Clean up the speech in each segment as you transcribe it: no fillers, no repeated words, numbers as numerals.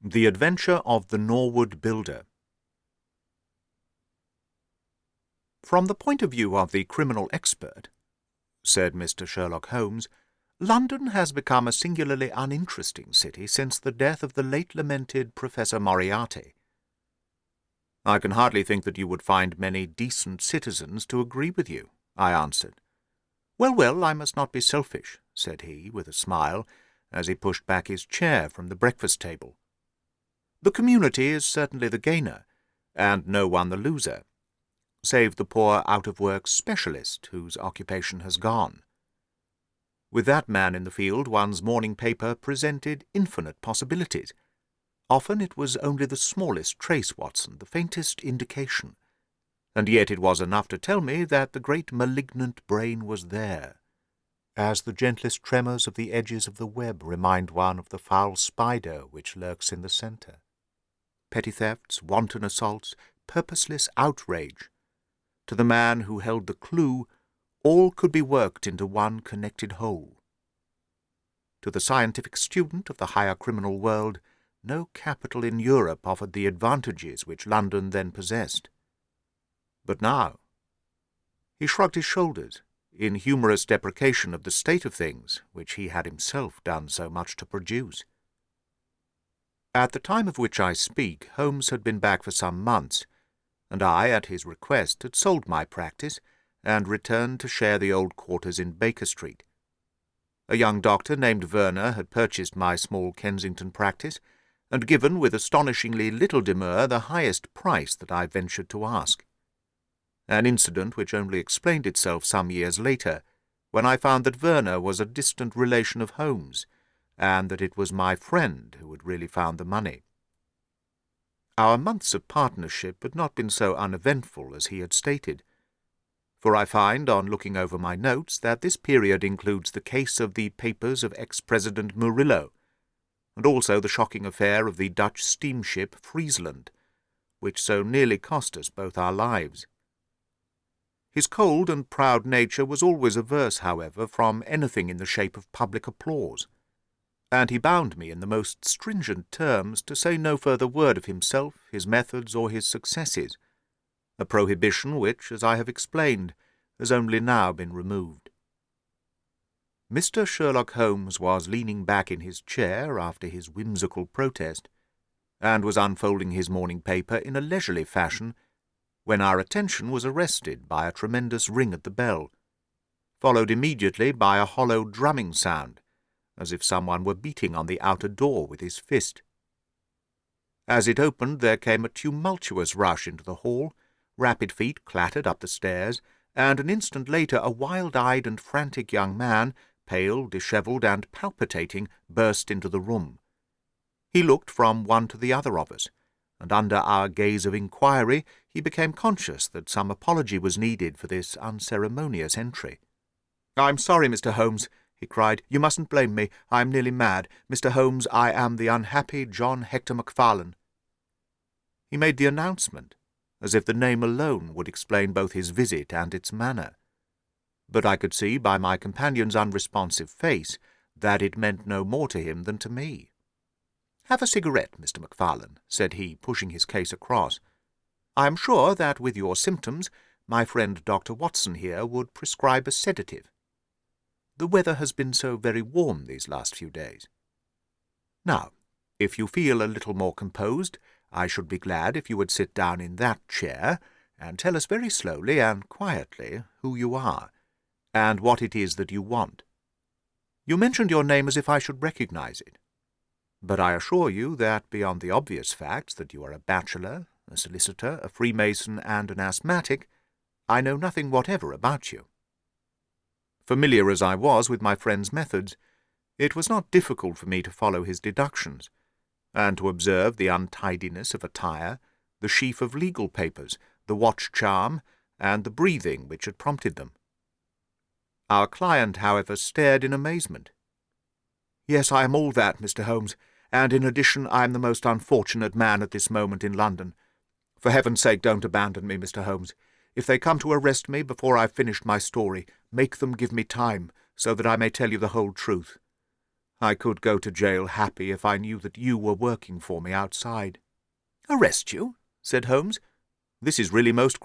The Adventure of the Norwood Builder. From the point of view of the criminal expert, said Mr. Sherlock Holmes, London has become a singularly uninteresting city since the death of the late lamented Professor Moriarty. I can hardly think that you would find many decent citizens to agree with you, I answered. Well, well, I must not be selfish, said he, with a smile, as he pushed back his chair from the breakfast table. The community is certainly the gainer, and no one the loser, save the poor out-of-work specialist whose occupation has gone. With that man in the field, one's morning paper presented infinite possibilities. Often it was only the smallest trace, Watson, the faintest indication, and yet it was enough to tell me that the great malignant brain was there, as the gentlest tremors of the edges of the web remind one of the foul spider which lurks in the centre. Petty thefts, wanton assaults, purposeless outrage. To the man who held the clue, all could be worked into one connected whole. To the scientific student of the higher criminal world, no capital in Europe offered the advantages which London then possessed. But now— He shrugged his shoulders, in humorous deprecation of the state of things which he had himself done so much to produce. At the time of which I speak, Holmes had been back for some months, and I, at his request, had sold my practice and returned to share the old quarters in Baker Street. A young doctor named Werner had purchased my small Kensington practice, and given with astonishingly little demur the highest price that I ventured to ask. An incident which only explained itself some years later, when I found that Werner was a distant relation of Holmes, and that it was my friend who had really found the money. Our months of partnership had not been so uneventful as he had stated, for I find, on looking over my notes, that this period includes the case of the papers of ex-President Murillo, and also the shocking affair of the Dutch steamship Friesland, which so nearly cost us both our lives. His cold and proud nature was always averse, however, from anything in the shape of public applause, and he bound me in the most stringent terms to say no further word of himself, his methods, or his successes, a prohibition which, as I have explained, has only now been removed. Mr. Sherlock Holmes was leaning back in his chair after his whimsical protest, and was unfolding his morning paper in a leisurely fashion, when our attention was arrested by a tremendous ring at the bell, followed immediately by a hollow drumming sound, as if someone were beating on the outer door with his fist. As it opened, there came a tumultuous rush into the hall, rapid feet clattered up the stairs, and an instant later a wild-eyed and frantic young man, pale, dishevelled, and palpitating, burst into the room. He looked from one to the other of us, and under our gaze of inquiry he became conscious that some apology was needed for this unceremonious entry. "I'm sorry, Mr. Holmes," he cried. "You mustn't blame me. I am nearly mad. Mr. Holmes, I am the unhappy John Hector McFarlane." He made the announcement, as if the name alone would explain both his visit and its manner. But I could see by my companion's unresponsive face that it meant no more to him than to me. "Have a cigarette, Mr. McFarlane," said he, pushing his case across. "I am sure that with your symptoms my friend Dr. Watson here would prescribe a sedative. The weather has been so very warm these last few days. Now, if you feel a little more composed, I should be glad if you would sit down in that chair and tell us very slowly and quietly who you are, and what it is that you want. You mentioned your name as if I should recognize it, but I assure you that beyond the obvious facts that you are a bachelor, a solicitor, a Freemason, and an asthmatic, I know nothing whatever about you." Familiar as I was with my friend's methods, it was not difficult for me to follow his deductions, and to observe the untidiness of attire, the sheaf of legal papers, the watch-charm, and the breathing which had prompted them. Our client, however, stared in amazement. "Yes, I am all that, Mr. Holmes, and in addition I am the most unfortunate man at this moment in London. For heaven's sake, don't abandon me, Mr. Holmes. If they come to arrest me before I've finished my story, make them give me time, so that I may tell you the whole truth. I could go to jail happy if I knew that you were working for me outside." "Arrest you?" said Holmes. "This is really most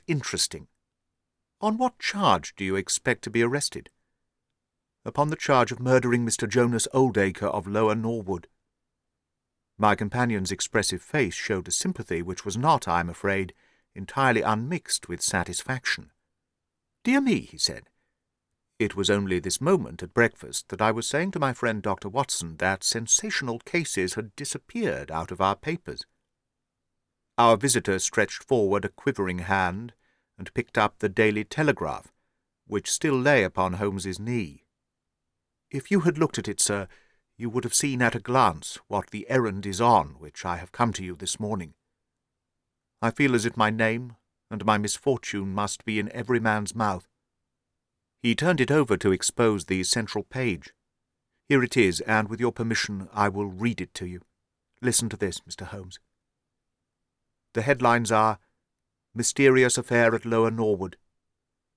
interesting. On what charge do you expect to be arrested?" "Upon the charge of murdering Mr. Jonas Oldacre of Lower Norwood." My companion's expressive face showed a sympathy which was not, I am afraid, entirely unmixed with satisfaction. "Dear me," he said. It was only this moment at breakfast that I was saying to my friend Dr. Watson that sensational cases had disappeared out of our papers. Our visitor stretched forward a quivering hand and picked up the Daily Telegraph, which still lay upon Holmes's knee. "If you had looked at it, sir, you would have seen at a glance what the errand is on which I have come to you this morning. I feel as if my name and my misfortune must be in every man's mouth." He turned it over to expose the central page. "Here it is, and with your permission I will read it to you. Listen to this, Mr. Holmes. The headlines are, 'Mysterious Affair at Lower Norwood.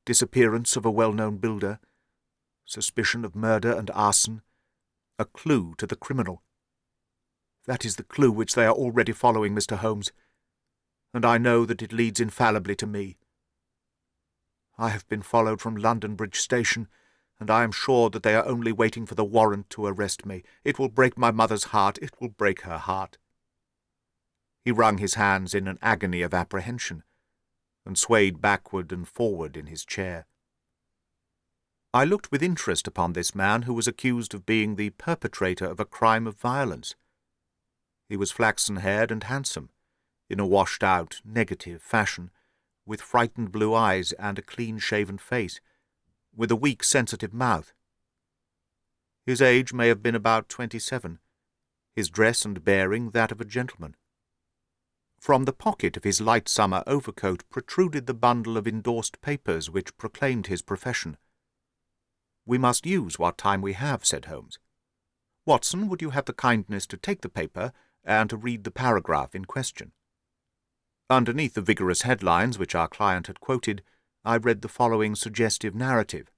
Disappearance of a well-known builder. Suspicion of murder and arson. A clue to the criminal.' That is the clue which they are already following, Mr. Holmes, and I know that it leads infallibly to me. I have been followed from London Bridge Station, and I am sure that they are only waiting for the warrant to arrest me. It will break my mother's heart. It will break her heart." He wrung his hands in an agony of apprehension, and swayed backward and forward in his chair. I looked with interest upon this man who was accused of being the perpetrator of a crime of violence. He was flaxen-haired and handsome, in a washed-out, negative fashion, with frightened blue eyes and a clean-shaven face, with a weak, sensitive mouth. His age may have been about 27, his dress and bearing that of a gentleman. From the pocket of his light summer overcoat protruded the bundle of endorsed papers which proclaimed his profession. "We must use what time we have," said Holmes. "Watson, would you have the kindness to take the paper and to read the paragraph in question?" Underneath the vigorous headlines which our client had quoted, I read the following suggestive narrative.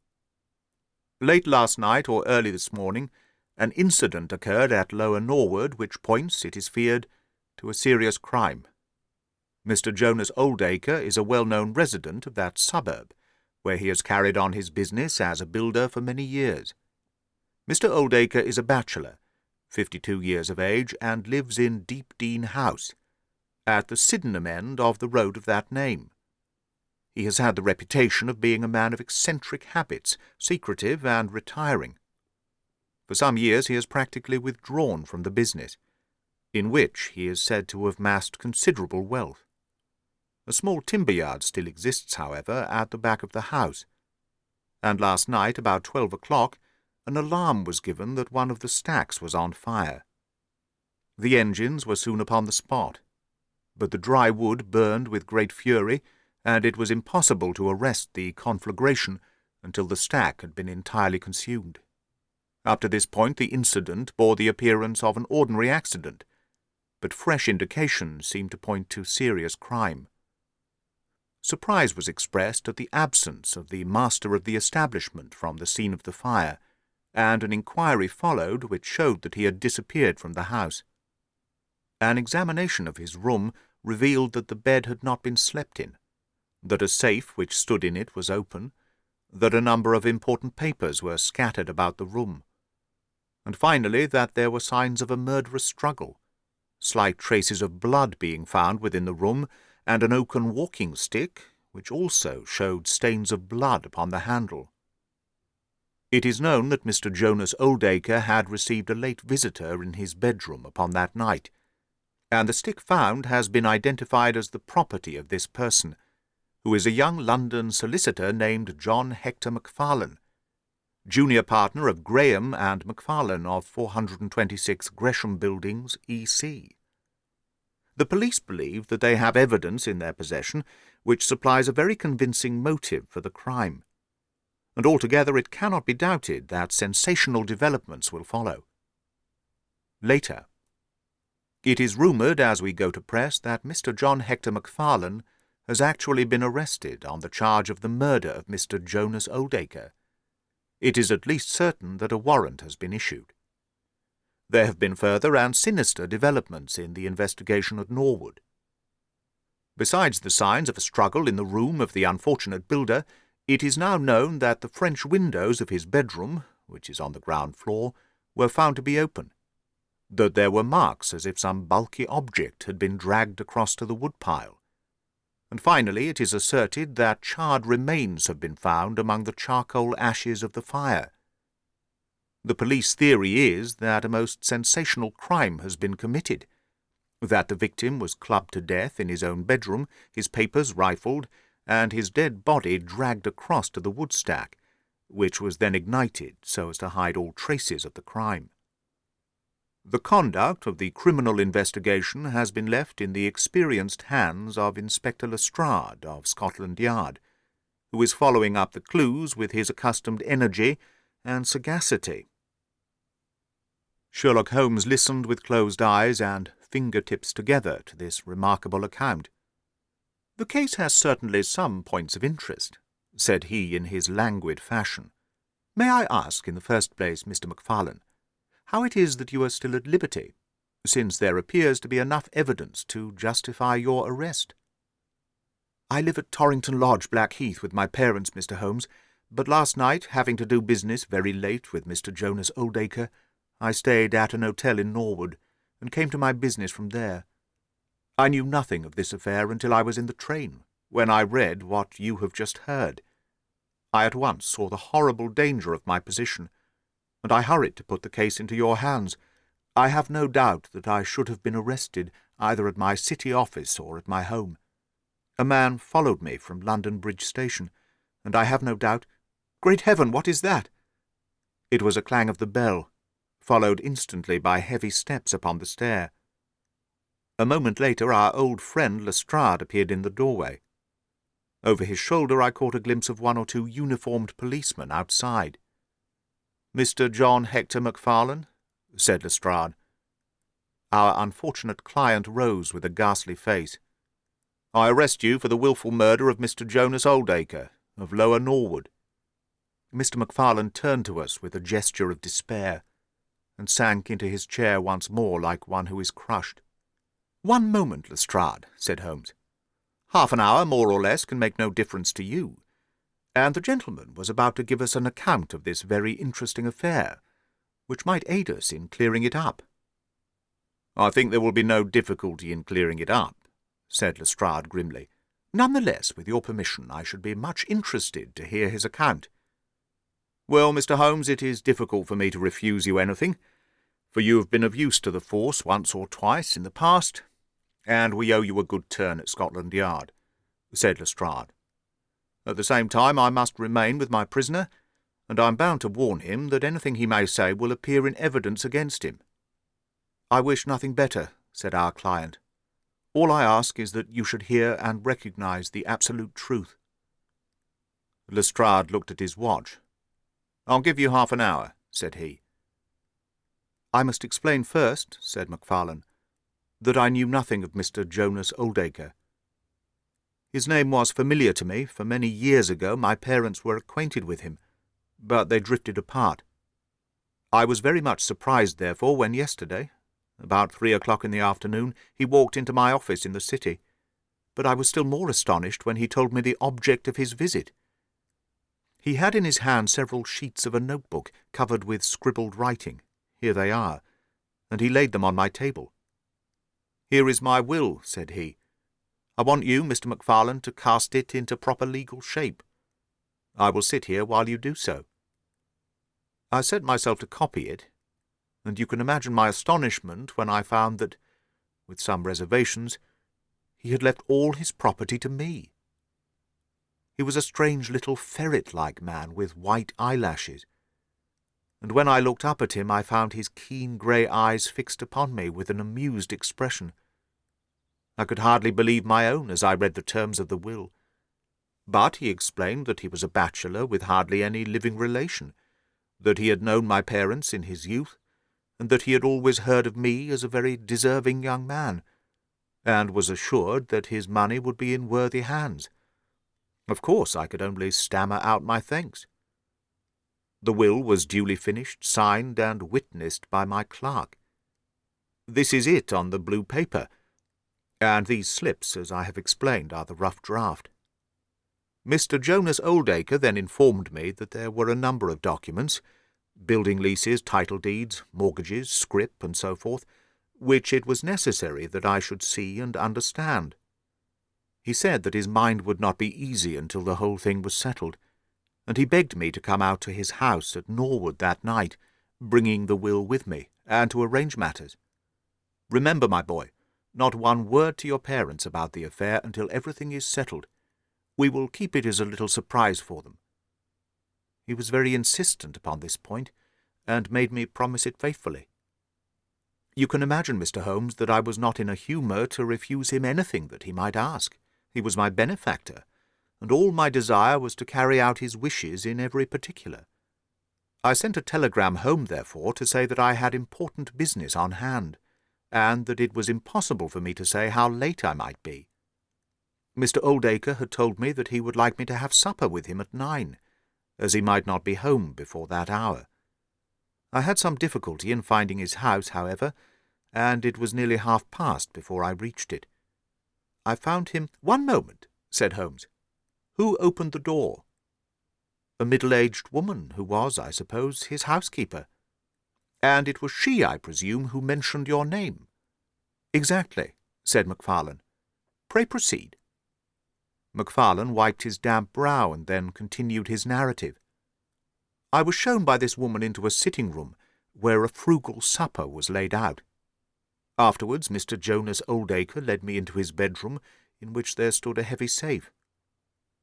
"Late last night or early this morning, an incident occurred at Lower Norwood which points, it is feared, to a serious crime. Mr. Jonas Oldacre is a well-known resident of that suburb, where he has carried on his business as a builder for many years. Mr. Oldacre is a bachelor, 52 years of age, and lives in Deepdean House, at the Sydenham end of the road of that name. He has had the reputation of being a man of eccentric habits, secretive and retiring. For some years he has practically withdrawn from the business, in which he is said to have amassed considerable wealth. A small timber yard still exists, however, at the back of the house, and last night, about 12 o'clock, an alarm was given that one of the stacks was on fire. The engines were soon upon the spot, but the dry wood burned with great fury, and it was impossible to arrest the conflagration until the stack had been entirely consumed. Up to this point the incident bore the appearance of an ordinary accident, but fresh indications seemed to point to serious crime. Surprise was expressed at the absence of the master of the establishment from the scene of the fire, and an inquiry followed which showed that he had disappeared from the house. An examination of his room revealed that the bed had not been slept in, that a safe which stood in it was open, that a number of important papers were scattered about the room, and finally that there were signs of a murderous struggle, slight traces of blood being found within the room, and an oaken walking-stick, which also showed stains of blood upon the handle. It is known that Mr. Jonas Oldacre had received a late visitor in his bedroom upon that night, and the stick found has been identified as the property of this person, who is a young London solicitor named John Hector McFarlane, junior partner of Graham and McFarlane of 426 Gresham Buildings, E.C. The police believe that they have evidence in their possession which supplies a very convincing motive for the crime, and altogether it cannot be doubted that sensational developments will follow. Later. It is rumoured as we go to press that Mr. John Hector McFarlane has actually been arrested on the charge of the murder of Mr. Jonas Oldacre, it is at least certain that a warrant has been issued. There have been further and sinister developments in the investigation at Norwood. Besides the signs of a struggle in the room of the unfortunate builder, it is now known that the French windows of his bedroom, which is on the ground floor, were found to be open, that there were marks as if some bulky object had been dragged across to the woodpile, and finally it is asserted that charred remains have been found among the charcoal ashes of the fire. The police theory is that a most sensational crime has been committed, that the victim was clubbed to death in his own bedroom, his papers rifled, and his dead body dragged across to the woodstack, which was then ignited so as to hide all traces of the crime. The conduct of the criminal investigation has been left in the experienced hands of Inspector Lestrade of Scotland Yard, who is following up the clues with his accustomed energy and sagacity. Sherlock Holmes listened with closed eyes and fingertips together to this remarkable account. "The case has certainly some points of interest," said he in his languid fashion. "May I ask, in the first place, Mr. McFarlane, how it is that you are still at liberty, since there appears to be enough evidence to justify your arrest?" "I live at Torrington Lodge, Blackheath, with my parents, Mr. Holmes, but last night, having to do business very late with Mr. Jonas Oldacre, I stayed at an hotel in Norwood, and came to my business from there. I knew nothing of this affair until I was in the train, when I read what you have just heard. I at once saw the horrible danger of my position, and I hurried to put the case into your hands. I have no doubt that I should have been arrested either at my city office or at my home. A man followed me from London Bridge Station, and I have no doubt— Great heaven, what is that?" It was a clang of the bell, followed instantly by heavy steps upon the stair. A moment later our old friend Lestrade appeared in the doorway. Over his shoulder I caught a glimpse of one or two uniformed policemen outside. "Mr. John Hector McFarlane," said Lestrade. Our unfortunate client rose with a ghastly face. "I arrest you for the wilful murder of Mr. Jonas Oldacre, of Lower Norwood." Mr. McFarlane turned to us with a gesture of despair, and sank into his chair once more like one who is crushed. "One moment, Lestrade," said Holmes. "Half an hour, more or less, can make no difference to you, and the gentleman was about to give us an account of this very interesting affair, which might aid us in clearing it up." "I think there will be no difficulty in clearing it up," said Lestrade grimly. "None the less, with your permission, I should be much interested to hear his account." "Well, Mr. Holmes, it is difficult for me to refuse you anything, for you have been of use to the force once or twice in the past, and we owe you a good turn at Scotland Yard," said Lestrade. "At the same time, I must remain with my prisoner, and I am bound to warn him that anything he may say will appear in evidence against him." "I wish nothing better," said our client. "All I ask is that you should hear and recognize the absolute truth." Lestrade looked at his watch. "I'll give you half an hour," said he. "I must explain first," said McFarlane, "that I knew nothing of Mr. Jonas Oldacre. His name was familiar to me, for many years ago my parents were acquainted with him, but they drifted apart. I was very much surprised, therefore, when yesterday, about 3 o'clock in the afternoon, he walked into my office in the city, but I was still more astonished when he told me the object of his visit. He had in his hand several sheets of a notebook covered with scribbled writing. Here they are, and he laid them on my table. "Here is my will," said he. "I want you, Mr. McFarlane, to cast it into proper legal shape. I will sit here while you do so." I set myself to copy it, and you can imagine my astonishment when I found that, with some reservations, he had left all his property to me. He was a strange little ferret-like man with white eyelashes, and when I looked up at him I found his keen grey eyes fixed upon me with an amused expression. I could hardly believe my own as I read the terms of the will, but he explained that he was a bachelor with hardly any living relation, that he had known my parents in his youth, and that he had always heard of me as a very deserving young man, and was assured that his money would be in worthy hands. Of course I could only stammer out my thanks. The will was duly finished, signed, and witnessed by my clerk. This is it on the blue paper, and these slips, as I have explained, are the rough draft. Mr. Jonas Oldacre then informed me that there were a number of documents, building leases, title deeds, mortgages, scrip, and so forth, which it was necessary that I should see and understand. He said that his mind would not be easy until the whole thing was settled, and he begged me to come out to his house at Norwood that night, bringing the will with me, and to arrange matters. Remember, my boy, not one word to your parents about the affair until everything is settled. We will keep it as a little surprise for them. He was very insistent upon this point, and made me promise it faithfully. You can imagine, Mr. Holmes, that I was not in a humour to refuse him anything that he might ask. He was my benefactor, and all my desire was to carry out his wishes in every particular. I sent a telegram home, therefore, to say that I had important business on hand, and that it was impossible for me to say how late I might be. Mr. Oldacre had told me that he would like me to have supper with him at 9, as he might not be home before that hour. I had some difficulty in finding his house, however, and it was nearly past before I reached it. I found him— "One moment," said Holmes. "Who opened the door?" "A middle-aged woman, who was, I suppose, his housekeeper." "And it was she, I presume, who mentioned your name?" "Exactly," said McFarlane. "Pray proceed." McFarlane wiped his damp brow and then continued his narrative. "I was shown by this woman into a sitting-room, where a frugal supper was laid out. Afterwards Mr. Jonas Oldacre led me into his bedroom, in which there stood a heavy safe.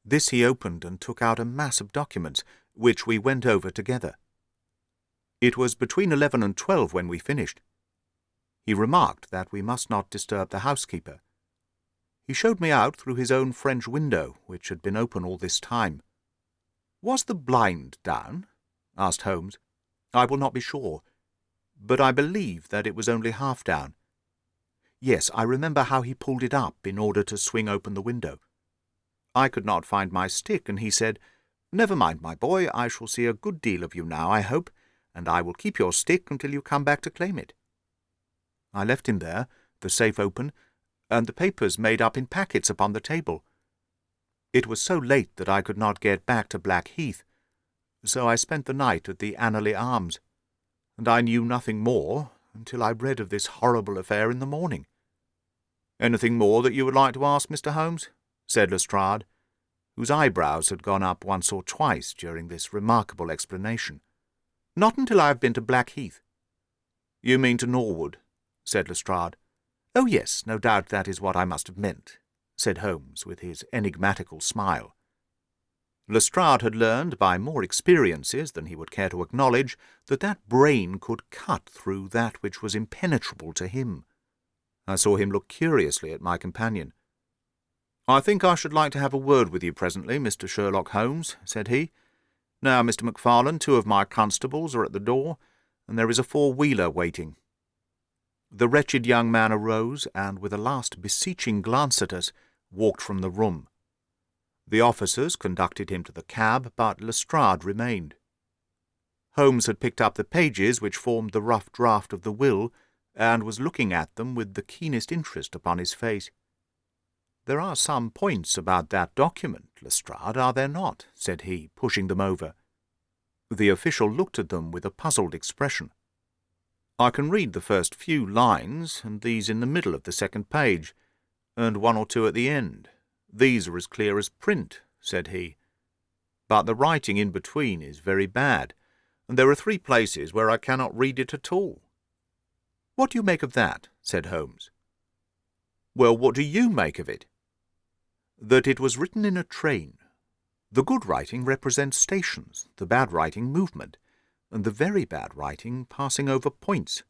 This he opened and took out a mass of documents, which we went over together. It was between 11 and 12 when we finished. He remarked that we must not disturb the housekeeper. He showed me out through his own French window, which had been open all this time." "Was the blind down?" asked Holmes. "I will not be sure, but I believe that it was only half down. Yes, I remember how he pulled it up in order to swing open the window. I could not find my stick, and he said, 'Never mind, my boy, I shall see a good deal of you now, I hope, and I will keep your stick until you come back to claim it.' I left him there, the safe open, and the papers made up in packets upon the table. It was so late that I could not get back to Blackheath, so I spent the night at the Annerley Arms, and I knew nothing more until I read of this horrible affair in the morning." "Anything more that you would like to ask, Mr. Holmes?" said Lestrade, whose eyebrows had gone up once or twice during this remarkable explanation. "Not until I have been to Blackheath." "You mean to Norwood?" said Lestrade. "Oh, yes, no doubt that is what I must have meant," said Holmes, with his enigmatical smile. Lestrade had learned by more experiences than he would care to acknowledge that brain could cut through that which was impenetrable to him. I saw him look curiously at my companion. "I think I should like to have a word with you presently, Mr. Sherlock Holmes," said he. "Now, Mr. McFarlane, 2 of my constables are at the door, and there is a 4-wheeler waiting." The wretched young man arose, and with a last beseeching glance at us, walked from the room. The officers conducted him to the cab, but Lestrade remained. Holmes had picked up the pages which formed the rough draft of the will, and was looking at them with the keenest interest upon his face. "There are some points about that document, Lestrade, are there not?" said he, pushing them over. The official looked at them with a puzzled expression. "I can read the first few lines, and these in the middle of the second page, and 1 or 2 at the end. These are as clear as print," said he. "But the writing in between is very bad, and there are 3 places where I cannot read it at all." "What do you make of that?" said Holmes. "Well, what do you make of it?" "That it was written in a train. The good writing represents stations, the bad writing movement, and the very bad writing passing over points.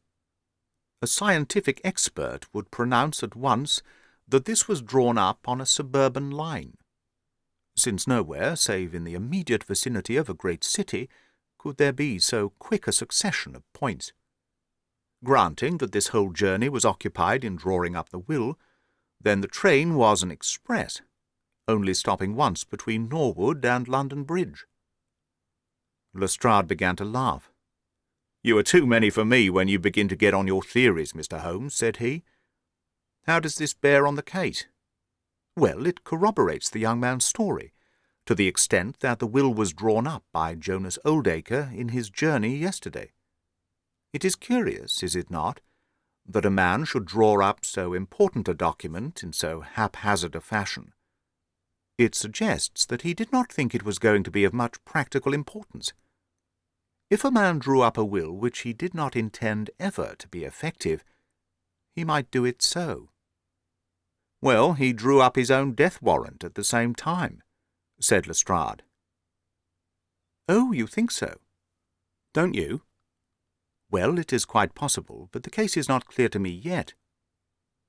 A scientific expert would pronounce at once that this was drawn up on a suburban line, since nowhere, save in the immediate vicinity of a great city, could there be so quick a succession of points. Granting that this whole journey was occupied in drawing up the will, then the train was an express, only stopping once between Norwood and London Bridge." Lestrade began to laugh. "You are too many for me when you begin to get on your theories, Mr. Holmes," said he. "How does this bear on the case?" "Well, it corroborates the young man's story, to the extent that the will was drawn up by Jonas Oldacre in his journey yesterday. It is curious, is it not, that a man should draw up so important a document in so haphazard a fashion? It suggests that he did not think it was going to be of much practical importance. If a man drew up a will which he did not intend ever to be effective, he might do it so." "Well, he drew up his own death warrant at the same time," said Lestrade. "Oh, you think so? Don't you? Well, it is quite possible, but the case is not clear to me yet."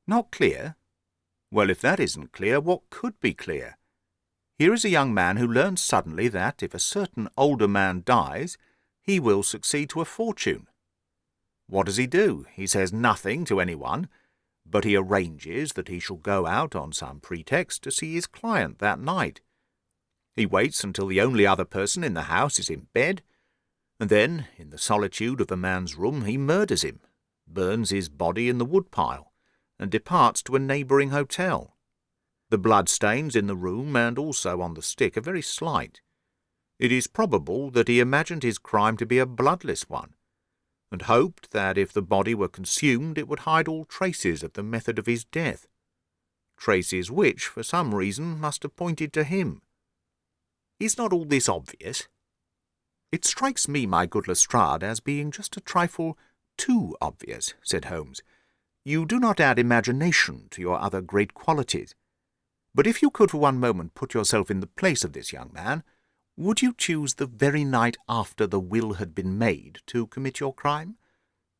"Not clear? Well, if that isn't clear, what could be clear? Here is a young man who learns suddenly that, if a certain older man dies, he will succeed to a fortune. What does he do? He says nothing to anyone, but he arranges that he shall go out on some pretext to see his client that night. He waits until the only other person in the house is in bed, and then, in the solitude of the man's room, he murders him, burns his body in the woodpile, and departs to a neighbouring hotel. The blood-stains in the room and also on the stick are very slight. It is probable that he imagined his crime to be a bloodless one, and hoped that if the body were consumed it would hide all traces of the method of his death, traces which, for some reason, must have pointed to him. Is not all this obvious?" "It strikes me, my good Lestrade, as being just a trifle too obvious," said Holmes. "You do not add imagination to your other great qualities. But if you could for one moment put yourself in the place of this young man, would you choose the very night after the will had been made to commit your crime?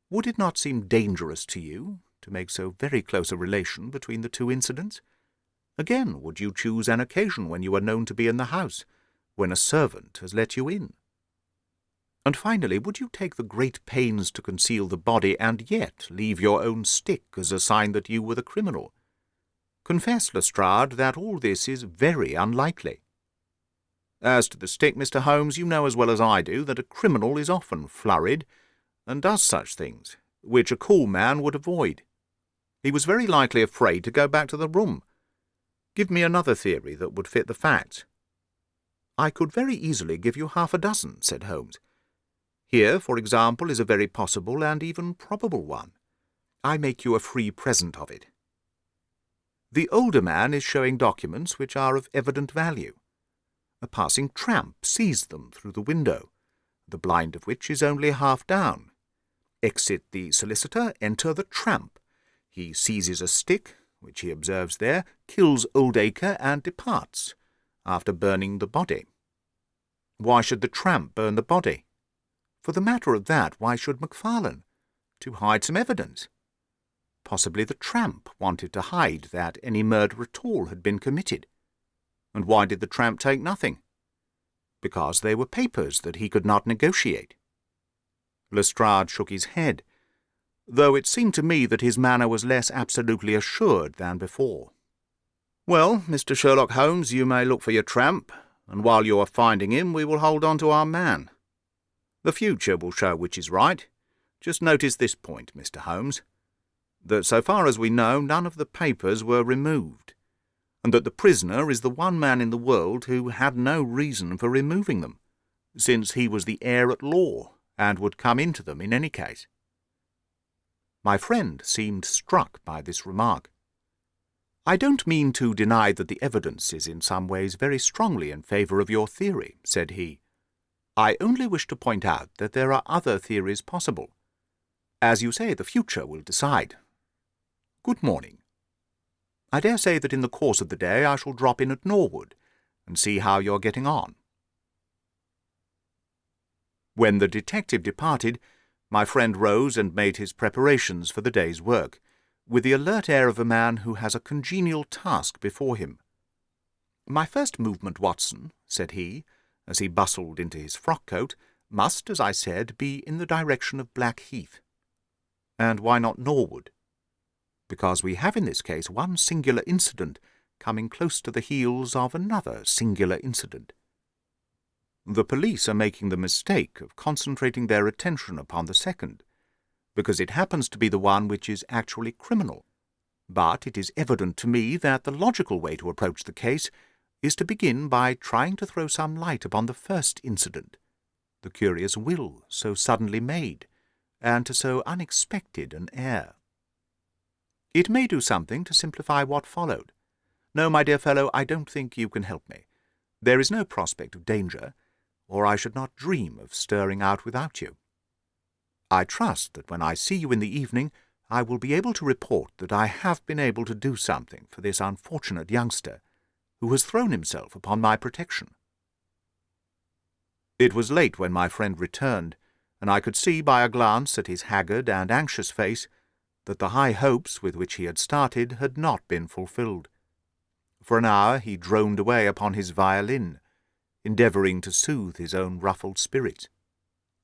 Would it not seem dangerous to you to make so very close a relation between the two incidents? Again, would you choose an occasion when you are known to be in the house, when a servant has let you in? And finally, would you take the great pains to conceal the body and yet leave your own stick as a sign that you were the criminal? Confess, Lestrade, that all this is very unlikely." "As to the stick, Mr. Holmes, you know as well as I do that a criminal is often flurried, and does such things, which a cool man would avoid. He was very likely afraid to go back to the room. Give me another theory that would fit the facts." "I could very easily give you half a dozen," said Holmes. "Here, for example, is a very possible and even probable one. I make you a free present of it. The older man is showing documents which are of evident value. A passing tramp sees them through the window, the blind of which is only half down. Exit the solicitor, enter the tramp. He seizes a stick, which he observes there, kills Oldacre, and departs, after burning the body. Why should the tramp burn the body? For the matter of that, why should McFarlane? To hide some evidence. Possibly the tramp wanted to hide that any murder at all had been committed. And why did the tramp take nothing? Because they were papers that he could not negotiate." Lestrade shook his head, though it seemed to me that his manner was less absolutely assured than before. "Well, Mr. Sherlock Holmes, you may look for your tramp, and while you are finding him we will hold on to our man. The future will show which is right. Just notice this point, Mr. Holmes, that so far as we know none of the papers were removed, and that the prisoner is the one man in the world who had no reason for removing them, since he was the heir at law and would come into them in any case." My friend seemed struck by this remark. "I don't mean to deny that the evidence is in some ways very strongly in favour of your theory," said he. "I only wish to point out that there are other theories possible. As you say, the future will decide. Good morning. I dare say that in the course of the day I shall drop in at Norwood and see how you're getting on." When the detective departed, my friend rose and made his preparations for the day's work, with the alert air of a man who has a congenial task before him. "My first movement, Watson," said he, as he bustled into his frock-coat, "must, as I said, be in the direction of Blackheath." "And why not Norwood?" "Because we have in this case one singular incident coming close to the heels of another singular incident." The police are making the mistake of concentrating their attention upon the second, because it happens to be the one which is actually criminal. But it is evident to me that the logical way to approach the case is to begin by trying to throw some light upon the first incident, the curious will so suddenly made, and to so unexpected an heir. It may do something to simplify what followed. No, my dear fellow, I don't think you can help me. There is no prospect of danger, or I should not dream of stirring out without you. I trust that when I see you in the evening, I will be able to report that I have been able to do something for this unfortunate youngster, who has thrown himself upon my protection." It was late when my friend returned, and I could see by a glance at his haggard and anxious face that the high hopes with which he had started had not been fulfilled. For an hour he droned away upon his violin, endeavouring to soothe his own ruffled spirits.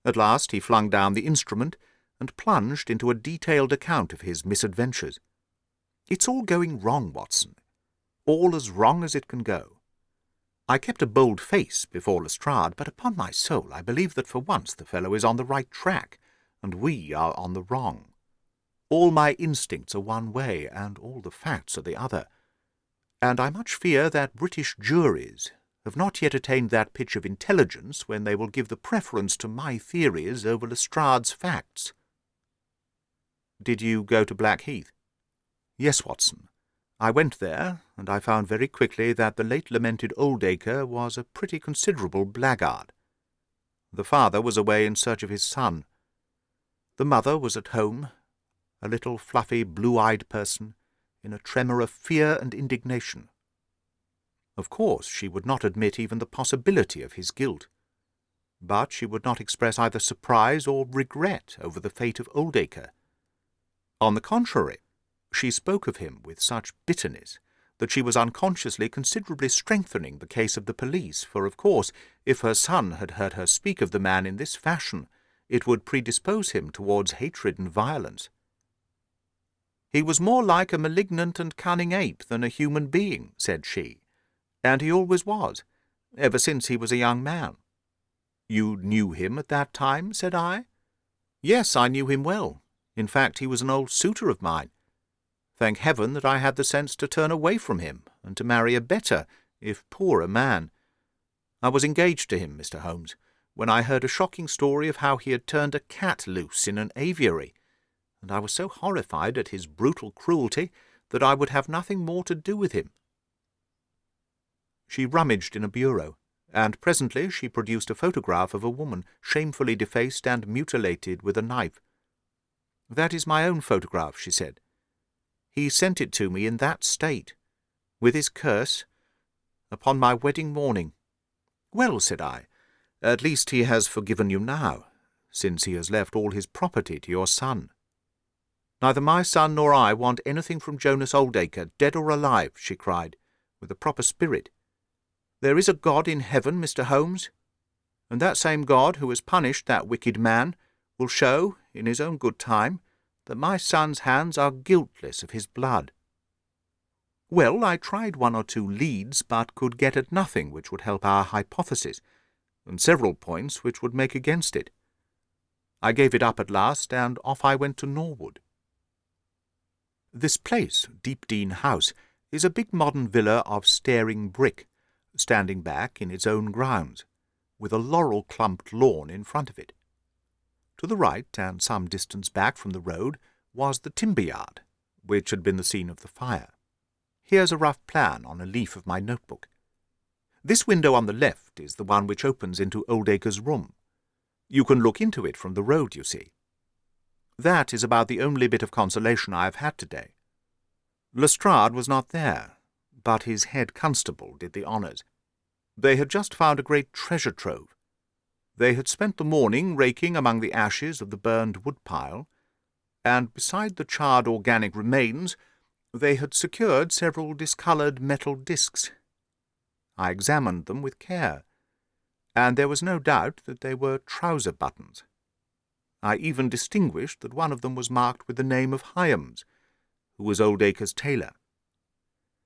At last he flung down the instrument and plunged into a detailed account of his misadventures. "It's all going wrong, Watson. All as wrong as it can go. I kept a bold face before Lestrade, but upon my soul I believe that for once the fellow is on the right track, and we are on the wrong. All my instincts are one way, and all the facts are the other, and I much fear that British juries have not yet attained that pitch of intelligence when they will give the preference to my theories over Lestrade's facts." "Did you go to Blackheath?" "Yes, Watson. I went there, and I found very quickly that the late lamented Oldacre was a pretty considerable blackguard. The father was away in search of his son. The mother was at home, a little fluffy, blue-eyed person, in a tremor of fear and indignation. Of course, she would not admit even the possibility of his guilt, but she would not express either surprise or regret over the fate of Oldacre. On the contrary, she spoke of him with such bitterness that she was unconsciously considerably strengthening the case of the police, for of course, if her son had heard her speak of the man in this fashion, it would predispose him towards hatred and violence. "He was more like a malignant and cunning ape than a human being," said she, "and he always was, ever since he was a young man." "You knew him at that time?" said I. "Yes, I knew him well. In fact, he was an old suitor of mine. Thank heaven that I had the sense to turn away from him, and to marry a better, if poorer, man. I was engaged to him, Mr. Holmes, when I heard a shocking story of how he had turned a cat loose in an aviary, and I was so horrified at his brutal cruelty that I would have nothing more to do with him." She rummaged in a bureau, and presently she produced a photograph of a woman shamefully defaced and mutilated with a knife. "That is my own photograph," she said. "He sent it to me in that state, with his curse, upon my wedding morning." "Well," said I, "at least he has forgiven you now, since he has left all his property to your son." "Neither my son nor I want anything from Jonas Oldacre, dead or alive," she cried, with a proper spirit. "There is a God in heaven, Mr. Holmes, and that same God who has punished that wicked man will show, in his own good time, that my son's hands are guiltless of his blood." Well, I tried 1 or 2 leads, but could get at nothing which would help our hypothesis, and several points which would make against it. I gave it up at last, and off I went to Norwood. This place, Deepdean House, is a big modern villa of staring brick, standing back in its own grounds, with a laurel-clumped lawn in front of it. To the right, and some distance back from the road, was the timber-yard, which had been the scene of the fire. Here's a rough plan on a leaf of my notebook. This window on the left is the one which opens into Oldacre's room. You can look into it from the road, you see. That is about the only bit of consolation I have had today. Lestrade was not there, but his head constable did the honours. They had just found a great treasure trove. They had spent the morning raking among the ashes of the burned wood-pile, and beside the charred organic remains they had secured several discoloured metal discs. I examined them with care, and there was no doubt that they were trouser buttons. I even distinguished that one of them was marked with the name of Hyams, who was Oldacre's tailor.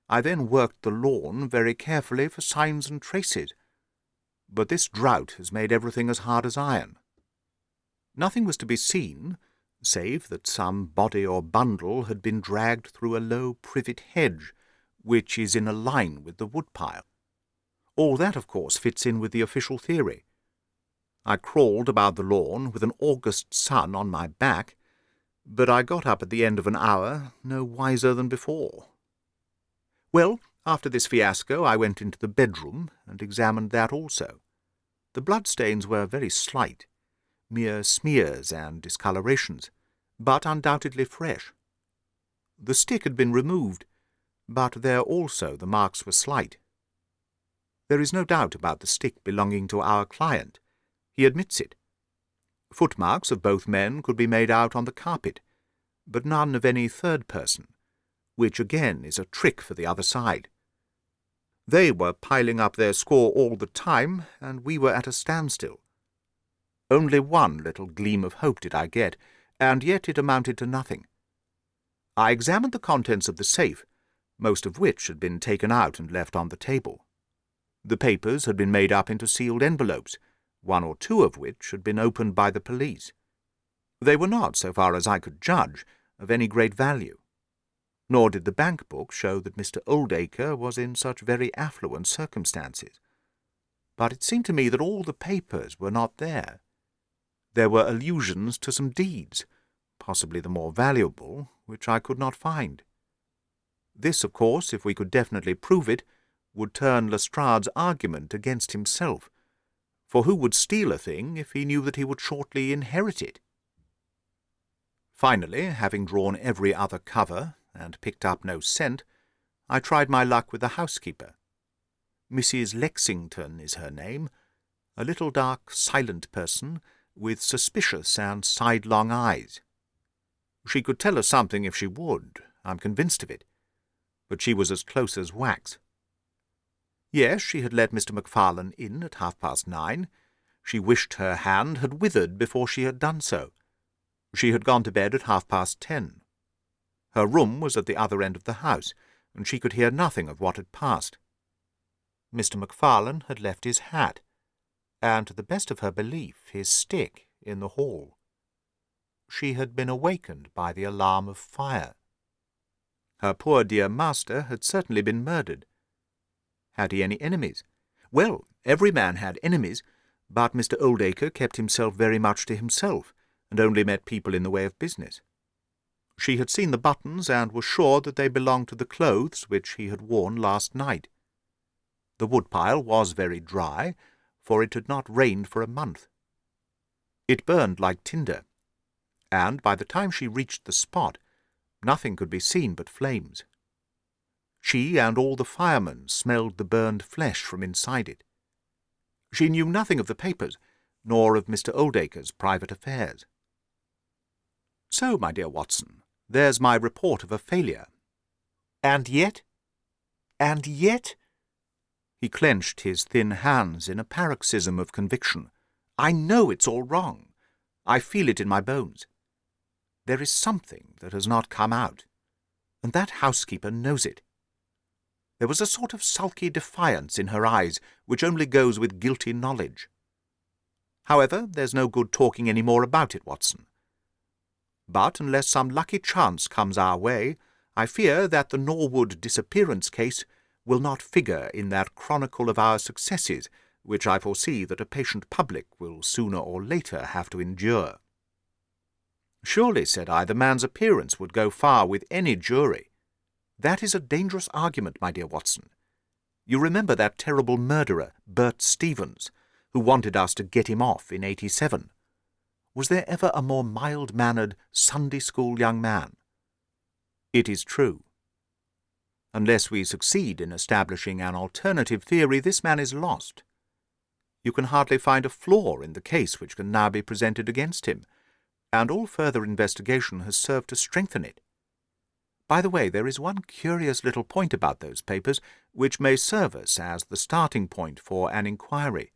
I then worked the lawn very carefully for signs and traces, but this drought has made everything as hard as iron. Nothing was to be seen, save that some body or bundle had been dragged through a low privet hedge, which is in a line with the woodpile. All that, of course, fits in with the official theory. I crawled about the lawn with an August sun on my back, but I got up at the end of an hour no wiser than before. Well, after this fiasco I went into the bedroom and examined that also. The bloodstains were very slight, mere smears and discolorations, but undoubtedly fresh. The stick had been removed, but there also the marks were slight. There is no doubt about the stick belonging to our client. He admits it. Footmarks of both men could be made out on the carpet, but none of any third person, which again is a trick for the other side. They were piling up their score all the time, and we were at a standstill. Only one little gleam of hope did I get, and yet it amounted to nothing. I examined the contents of the safe, most of which had been taken out and left on the table. The papers had been made up into sealed envelopes, one or two of which had been opened by the police. They were not, so far as I could judge, of any great value. Nor did the bank book show that Mr. Oldacre was in such very affluent circumstances. But it seemed to me that all the papers were not there. There were allusions to some deeds, possibly the more valuable, which I could not find. This, of course, if we could definitely prove it, would turn Lestrade's argument against himself, for who would steal a thing if he knew that he would shortly inherit it? Finally, having drawn every other cover and picked up no scent, I tried my luck with the housekeeper. Mrs. Lexington is her name, a little dark, silent person, with suspicious and sidelong eyes. She could tell us something if she would, I'm convinced of it, but she was as close as wax. Yes, she had let Mr. McFarlane in at 9:30. She wished her hand had withered before she had done so. She had gone to bed at 10:30. Her room was at the other end of the house, and she could hear nothing of what had passed. Mr. McFarlane had left his hat, and, to the best of her belief, his stick in the hall. She had been awakened by the alarm of fire. Her poor dear master had certainly been murdered. Had he any enemies? Well, every man had enemies, but Mr. Oldacre kept himself very much to himself, and only met people in the way of business. She had seen the buttons, and was sure that they belonged to the clothes which he had worn last night. The woodpile was very dry, for it had not rained for a month. It burned like tinder, and by the time she reached the spot, nothing could be seen but flames. She and all the firemen smelled the burned flesh from inside it. She knew nothing of the papers, nor of Mr. Oldacre's private affairs. So, my dear Watson, there's my report of a failure. And yet, he clenched his thin hands in a paroxysm of conviction. I know it's all wrong. I feel it in my bones. There is something that has not come out, and that housekeeper knows it. There was a sort of sulky defiance in her eyes, which only goes with guilty knowledge. However, there's no good talking any more about it, Watson. But unless some lucky chance comes our way, I fear that the Norwood disappearance case will not figure in that chronicle of our successes, which I foresee that a patient public will sooner or later have to endure. Surely, said I, the man's appearance would go far with any jury. That is a dangerous argument, my dear Watson. You remember that terrible murderer, Bert Stevens, who wanted us to get him off in 87. Was there ever a more mild-mannered Sunday-school young man? It is true. Unless we succeed in establishing an alternative theory, this man is lost. You can hardly find a flaw in the case which can now be presented against him, and all further investigation has served to strengthen it. By the way, there is one curious little point about those papers which may serve us as the starting point for an inquiry.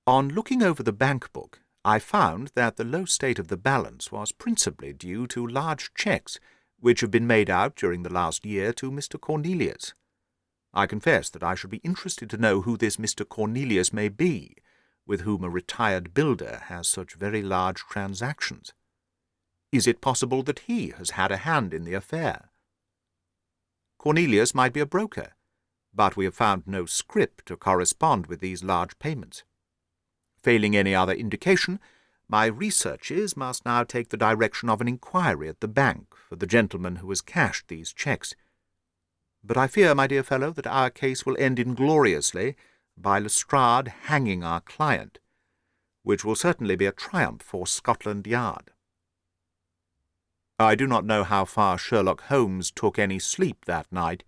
On looking over the bank book, I found that the low state of the balance was principally due to large cheques which have been made out during the last year to Mr. Cornelius. I confess that I should be interested to know who this Mr. Cornelius may be, with whom a retired builder has such very large transactions. Is it possible that he has had a hand in the affair? Cornelius might be a broker, but we have found no scrip to correspond with these large payments. Failing any other indication, my researches must now take the direction of an inquiry at the bank for the gentleman who has cashed these cheques. But I fear, my dear fellow, that our case will end ingloriously by Lestrade hanging our client, which will certainly be a triumph for Scotland Yard. I do not know how far Sherlock Holmes took any sleep that night,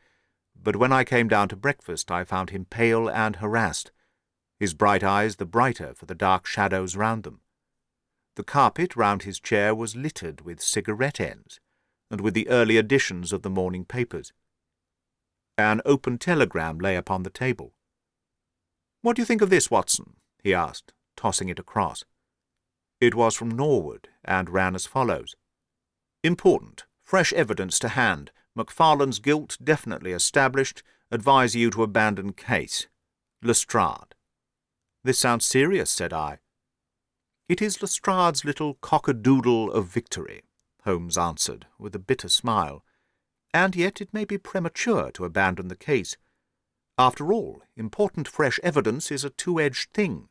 but when I came down to breakfast I found him pale and harassed, his bright eyes the brighter for the dark shadows round them. The carpet round his chair was littered with cigarette ends, and with the early editions of the morning papers. An open telegram lay upon the table. "What do you think of this, Watson?" he asked, tossing it across. It was from Norwood, and ran as follows. "Important. Fresh evidence to hand. McFarlane's guilt definitely established. Advise you to abandon case. Lestrade." "This sounds serious," said I. "It is Lestrade's little cock-a-doodle of victory," Holmes answered, with a bitter smile. "And yet it may be premature to abandon the case. After all, important fresh evidence is a two-edged thing,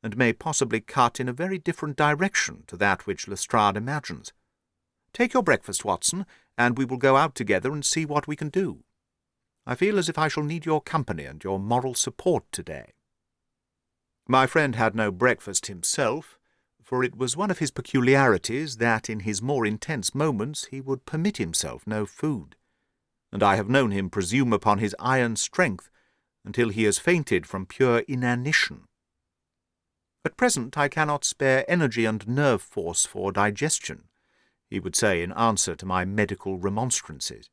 and may possibly cut in a very different direction to that which Lestrade imagines. Take your breakfast, Watson, and we will go out together and see what we can do. I feel as if I shall need your company and your moral support today." My friend had no breakfast himself, for it was one of his peculiarities that in his more intense moments he would permit himself no food, and I have known him presume upon his iron strength until he has fainted from pure inanition. "At present I cannot spare energy and nerve force for digestion," he would say in answer to my medical remonstrances.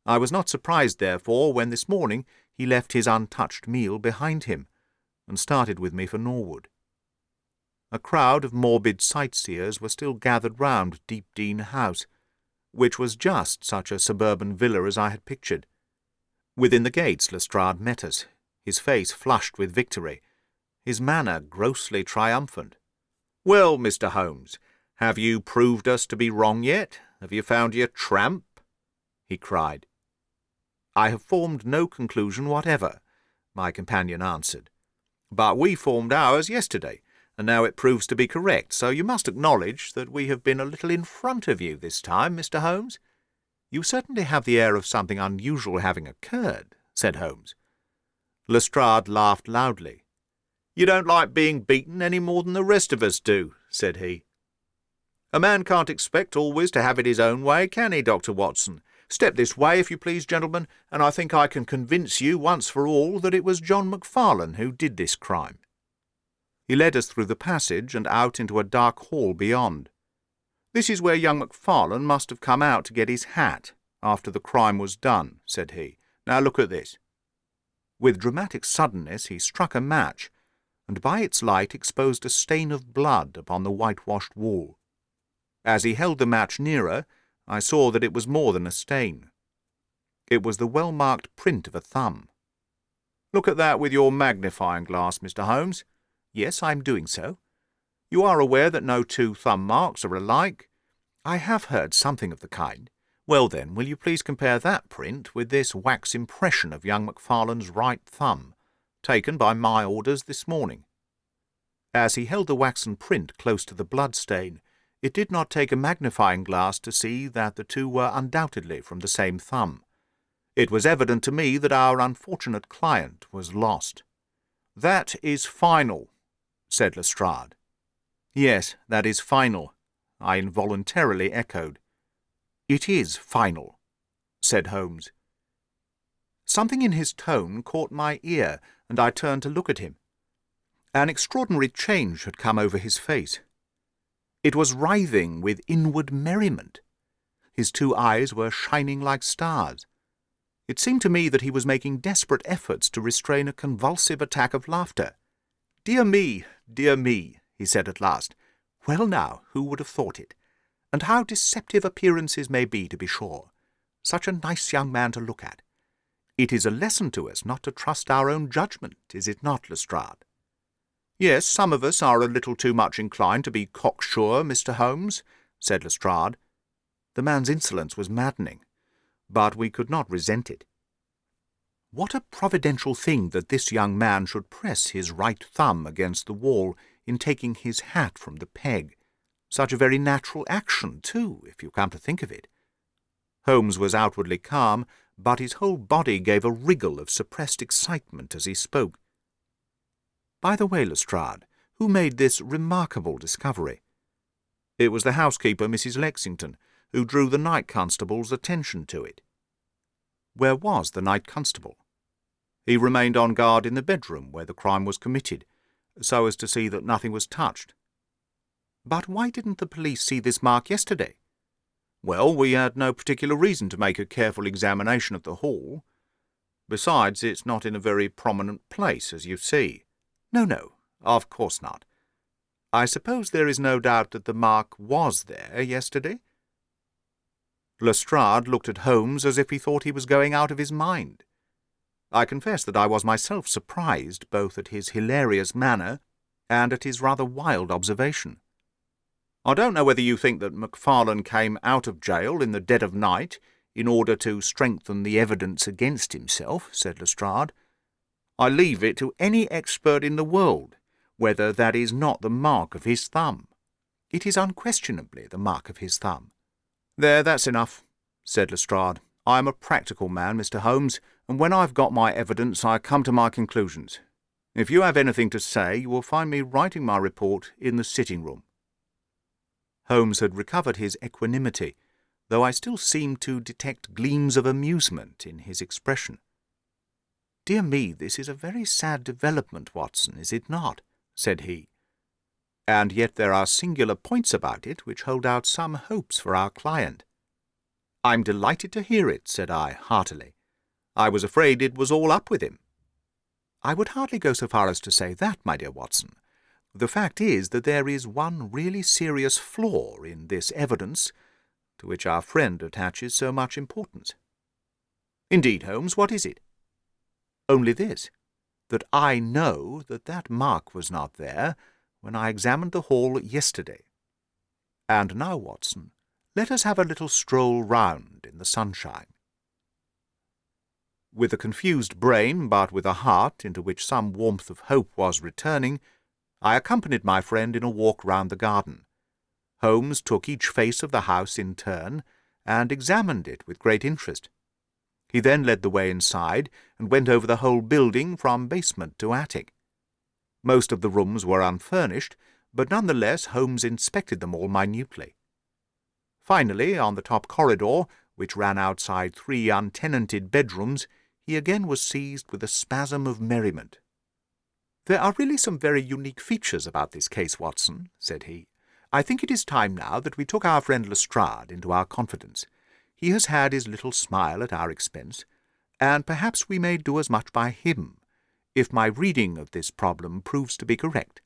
I was not surprised, therefore, when this morning he left his untouched meal behind him, and started with me for Norwood. A crowd of morbid sightseers were still gathered round Deepdene House, which was just such a suburban villa as I had pictured. Within the gates Lestrade met us, his face flushed with victory, his manner grossly triumphant. "Well, Mr. Holmes, have you proved us to be wrong yet? Have you found your tramp?" he cried. "I have formed no conclusion whatever," my companion answered. "But we formed ours yesterday, and now it proves to be correct, so you must acknowledge that we have been a little in front of you this time, Mr. Holmes." "You certainly have the air of something unusual having occurred," said Holmes. Lestrade laughed loudly. "You don't like being beaten any more than the rest of us do," said he. "A man can't expect always to have it his own way, can he, Dr. Watson? Step this way, if you please, gentlemen, and I think I can convince you once for all that it was John McFarlane who did this crime." He led us through the passage and out into a dark hall beyond. "This is where young McFarlane must have come out to get his hat after the crime was done," said he. "Now look at this." With dramatic suddenness he struck a match, and by its light exposed a stain of blood upon the whitewashed wall. As he held the match nearer, I saw that it was more than a stain. It was the well-marked print of a thumb. "Look at that with your magnifying glass, Mr. Holmes." "Yes, I am doing so." "You are aware that no two thumb marks are alike?" "I have heard something of the kind." "Well, then, will you please compare that print with this wax impression of young McFarlane's right thumb, taken by my orders this morning?" As he held the waxen print close to the blood-stain, it did not take a magnifying glass to see that the two were undoubtedly from the same thumb. It was evident to me that our unfortunate client was lost. "That is final," said Lestrade. "Yes, that is final," I involuntarily echoed. "It is final," said Holmes. Something in his tone caught my ear, and I turned to look at him. An extraordinary change had come over his face. It was writhing with inward merriment. His two eyes were shining like stars. It seemed to me that he was making desperate efforts to restrain a convulsive attack of laughter. Dear me," he said at last. "Well now, who would have thought it? And how deceptive appearances may be, to be sure. Such a nice young man to look at. It is a lesson to us not to trust our own judgment, is it not, Lestrade? Yes, some of us are a little too much inclined to be cocksure, Mr. Holmes, said Lestrade. The man's insolence was maddening, but we could not resent it. What a providential thing that this young man should press his right thumb against the wall in taking his hat from the peg. Such a very natural action, too, if you come to think of it. Holmes was outwardly calm, but his whole body gave a wriggle of suppressed excitement as he spoke. By the way, Lestrade, who made this remarkable discovery? It was the housekeeper, Mrs. Lexington, who drew the night constable's attention to it. Where was the night constable? He remained on guard in the bedroom where the crime was committed, so as to see that nothing was touched. But why didn't the police see this mark yesterday? Well, we had no particular reason to make a careful examination of the hall. Besides, it's not in a very prominent place, as you see. No, of course not. I suppose there is no doubt that the mark was there yesterday? Lestrade looked at Holmes as if he thought he was going out of his mind. I confess that I was myself surprised both at his hilarious manner and at his rather wild observation. I don't know whether you think that McFarlane came out of jail in the dead of night in order to strengthen the evidence against himself, said Lestrade. I leave it to any expert in the world whether that is not the mark of his thumb. It is unquestionably the mark of his thumb. There, that's enough, said Lestrade. I am a practical man, Mr. Holmes, and when I've got my evidence I come to my conclusions. If you have anything to say, you will find me writing my report in the sitting-room. Holmes had recovered his equanimity, though I still seemed to detect gleams of amusement in his expression. "Dear me, this is a very sad development, Watson, is it not?" said he. "And yet there are singular points about it which hold out some hopes for our client." "I'm delighted to hear it," said I, heartily. "I was afraid it was all up with him." "I would hardly go so far as to say that, my dear Watson. The fact is that there is one really serious flaw in this evidence, to which our friend attaches so much importance." "Indeed, Holmes, what is it?" "Only this, that I know that that mark was not there when I examined the hall yesterday. And now, Watson, let us have a little stroll round in the sunshine." With a confused brain, but with a heart into which some warmth of hope was returning, I accompanied my friend in a walk round the garden. Holmes took each face of the house in turn, and examined it with great interest. He then led the way inside, and went over the whole building from basement to attic. Most of the rooms were unfurnished, but none the less Holmes inspected them all minutely. Finally, on the top corridor, which ran outside 3 untenanted bedrooms, he again was seized with a spasm of merriment. "There are really some very unique features about this case, Watson," said he. "I think it is time now that we took our friend Lestrade into our confidence. He has had his little smile at our expense, and perhaps we may do as much by him, if my reading of this problem proves to be correct.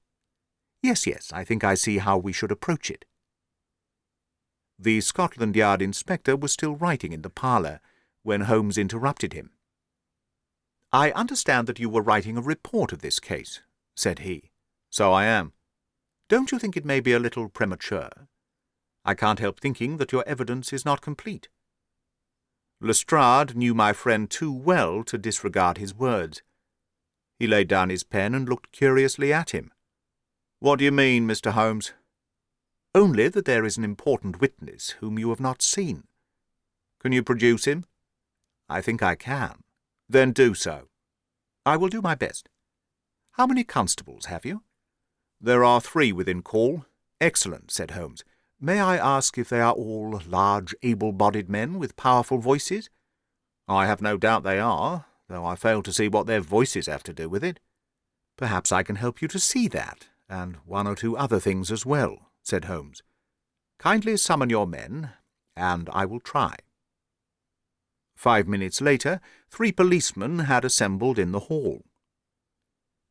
Yes, I think I see how we should approach it." The Scotland Yard inspector was still writing in the parlour, when Holmes interrupted him. "I understand that you were writing a report of this case," said he. "So I am." "Don't you think it may be a little premature? I can't help thinking that your evidence is not complete." Lestrade knew my friend too well to disregard his words. He laid down his pen and looked curiously at him. "What do you mean, Mr. Holmes?" "Only that there is an important witness whom you have not seen." "Can you produce him?" "I think I can." "Then do so." "I will do my best. How many constables have you?" "There are 3 within call." "Excellent," said Holmes. "May I ask if they are all large, able-bodied men with powerful voices?" "I have no doubt they are, though I fail to see what their voices have to do with it." "Perhaps I can help you to see that, and 1 or 2 other things as well," said Holmes. "Kindly summon your men, and I will try." 5 minutes later, 3 policemen had assembled in the hall.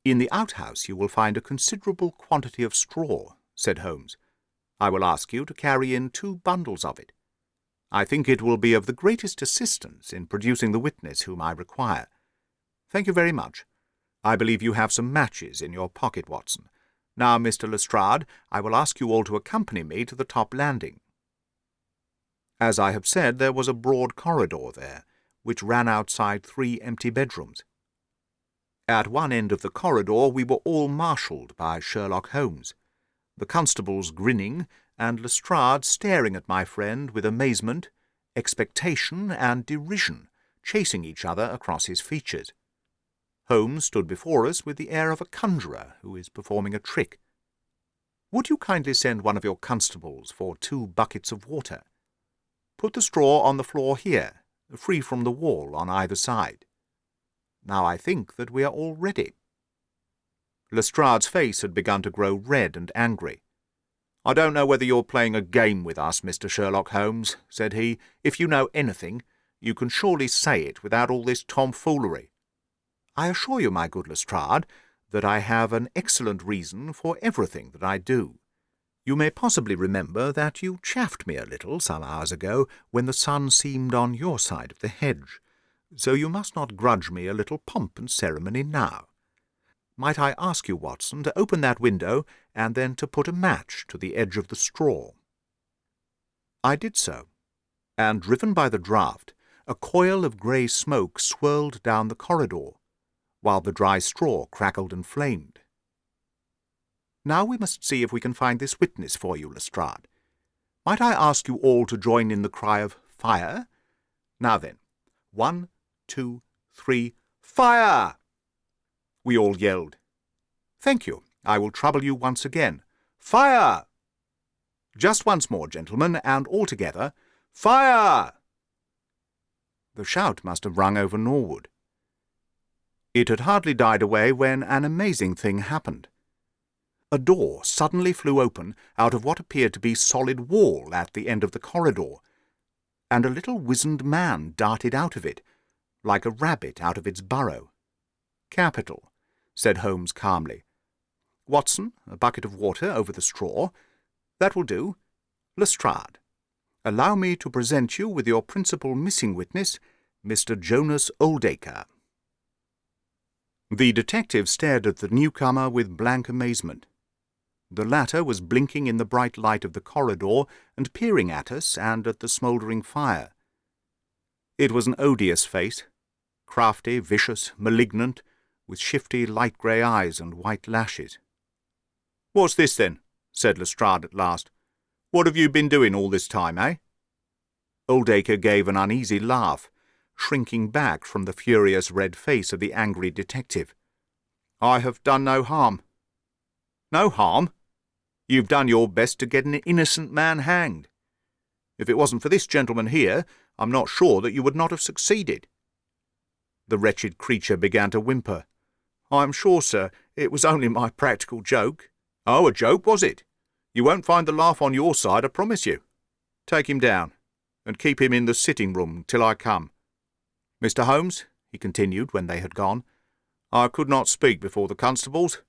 "In the outhouse you will find a considerable quantity of straw," said Holmes. "I will ask you to carry in 2 bundles of it." I think it will be of the greatest assistance in producing the witness whom I require. Thank you very much. I believe you have some matches in your pocket, Watson. Now, Mr. Lestrade, I will ask you all to accompany me to the top landing. As I have said, there was a broad corridor there, which ran outside 3 empty bedrooms. At one end of the corridor we were all marshalled by Sherlock Holmes, the constables grinning, and Lestrade staring at my friend with amazement, expectation, and derision chasing each other across his features. Holmes stood before us with the air of a conjurer who is performing a trick. "Would you kindly send one of your constables for 2 buckets of water? Put the straw on the floor here, free from the wall on either side. Now I think that we are all ready." Lestrade's face had begun to grow red and angry. "I don't know whether you're playing a game with us, Mr. Sherlock Holmes," said he. "If you know anything, you can surely say it without all this tomfoolery." "I assure you, my good Lestrade, that I have an excellent reason for everything that I do. You may possibly remember that you chaffed me a little some hours ago when the sun seemed on your side of the hedge, so you must not grudge me a little pomp and ceremony now. Might I ask you, Watson, to open that window and then to put a match to the edge of the straw?" I did so, and, driven by the draught, a coil of grey smoke swirled down the corridor, while the dry straw crackled and flamed. "Now we must see if we can find this witness for you, Lestrade. Might I ask you all to join in the cry of 'Fire'? Now then, 1, 2, 3, fire!" We all yelled. "Thank you. I will trouble you once again. Fire!" "Just once more, gentlemen, and all together. Fire!" The shout must have rung over Norwood. It had hardly died away when an amazing thing happened. A door suddenly flew open out of what appeared to be solid wall at the end of the corridor, and a little wizened man darted out of it, like a rabbit out of its burrow. "Capital," said Holmes calmly. "Watson, a bucket of water over the straw. That will do. Lestrade, allow me to present you with your principal missing witness, Mr. Jonas Oldacre." The detective stared at the newcomer with blank amazement. The latter was blinking in the bright light of the corridor and peering at us and at the smouldering fire. It was an odious face, crafty, vicious, malignant, with shifty light grey eyes and white lashes. "What's this, then?" said Lestrade at last. "What have you been doing all this time, eh?" Oldacre gave an uneasy laugh, shrinking back from the furious red face of the angry detective. "I have done no harm." "No harm? You've done your best to get an innocent man hanged. If it wasn't for this gentleman here, I'm not sure that you would not have succeeded." The wretched creature began to whimper. "I am sure, sir, it was only my practical joke." "Oh, a joke, was it? You won't find the laugh on your side, I promise you. Take him down, and keep him in the sitting-room till I come. Mr. Holmes," he continued when they had gone, "I could not speak before the constables,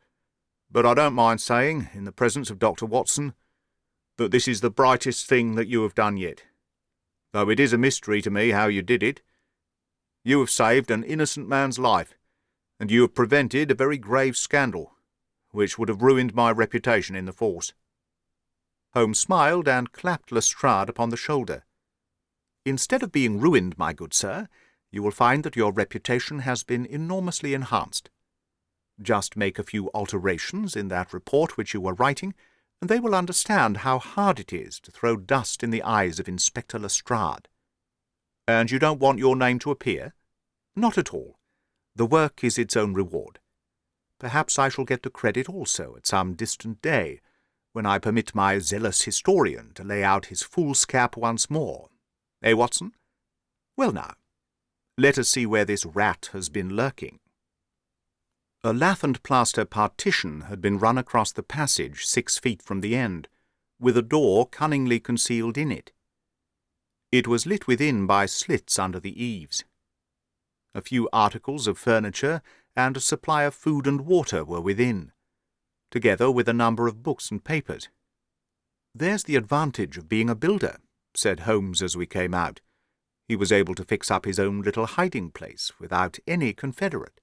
but I don't mind saying, in the presence of Dr. Watson, that this is the brightest thing that you have done yet, though it is a mystery to me how you did it. You have saved an innocent man's life, and you have prevented a very grave scandal, which would have ruined my reputation in the force." Holmes smiled and clapped Lestrade upon the shoulder. "Instead of being ruined, my good sir, you will find that your reputation has been enormously enhanced. Just make a few alterations in that report which you were writing, and they will understand how hard it is to throw dust in the eyes of Inspector Lestrade. And you don't want your name to appear? Not at all. The work is its own reward. Perhaps I shall get the credit also at some distant day, when I permit my zealous historian to lay out his foolscap once more. Eh, Watson? Well now, let us see where this rat has been lurking." A lath and plaster partition had been run across the passage 6 feet from the end, with a door cunningly concealed in it. It was lit within by slits under the eaves. A few articles of furniture and a supply of food and water were within, together with a number of books and papers. "There's the advantage of being a builder," said Holmes as we came out. He was able to fix up his own little hiding-place without any confederate,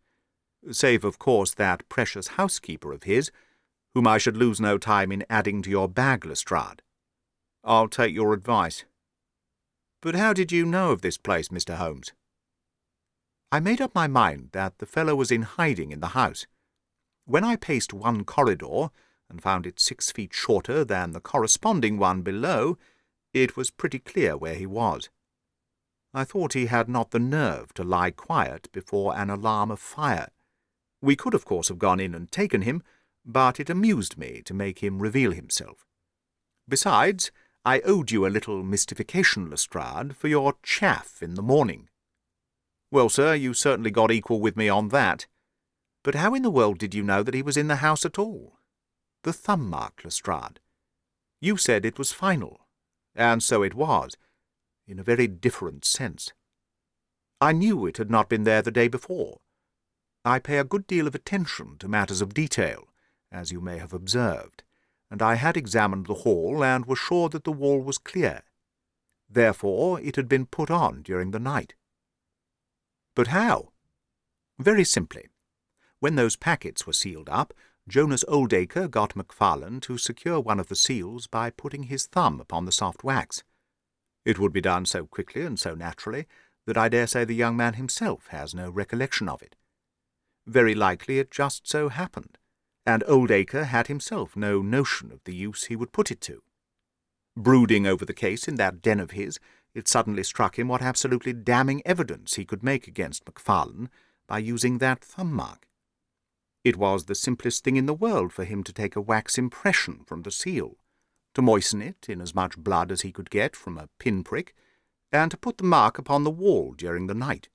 save, of course, that precious housekeeper of his, whom I should lose no time in adding to your bag, Lestrade. I'll take your advice. But how did you know of this place, Mr. Holmes? I made up my mind that the fellow was in hiding in the house. When I paced one corridor, and found it 6 feet shorter than the corresponding one below, it was pretty clear where he was. I thought he had not the nerve to lie quiet before an alarm of fire. We could, of course, have gone in and taken him, but it amused me to make him reveal himself. Besides, I owed you a little mystification, Lestrade, for your chaff in the morning. Well, sir, you certainly got equal with me on that. But how in the world did you know that he was in the house at all? The thumb mark, Lestrade. You said it was final, and so it was, in a very different sense. I knew it had not been there the day before. I pay a good deal of attention to matters of detail, as you may have observed, and I had examined the hall and was sure that the wall was clear. Therefore it had been put on during the night. But how? Very simply. When those packets were sealed up, Jonas Oldacre got McFarlane to secure one of the seals by putting his thumb upon the soft wax. It would be done so quickly and so naturally that I dare say the young man himself has no recollection of it. Very likely it just so happened, and Oldacre had himself no notion of the use he would put it to. Brooding over the case in that den of his, it suddenly struck him what absolutely damning evidence he could make against McFarlane by using that thumb mark. It was the simplest thing in the world for him to take a wax impression from the seal, to moisten it in as much blood as he could get from a pin-prick, and to put the mark upon the wall during the night,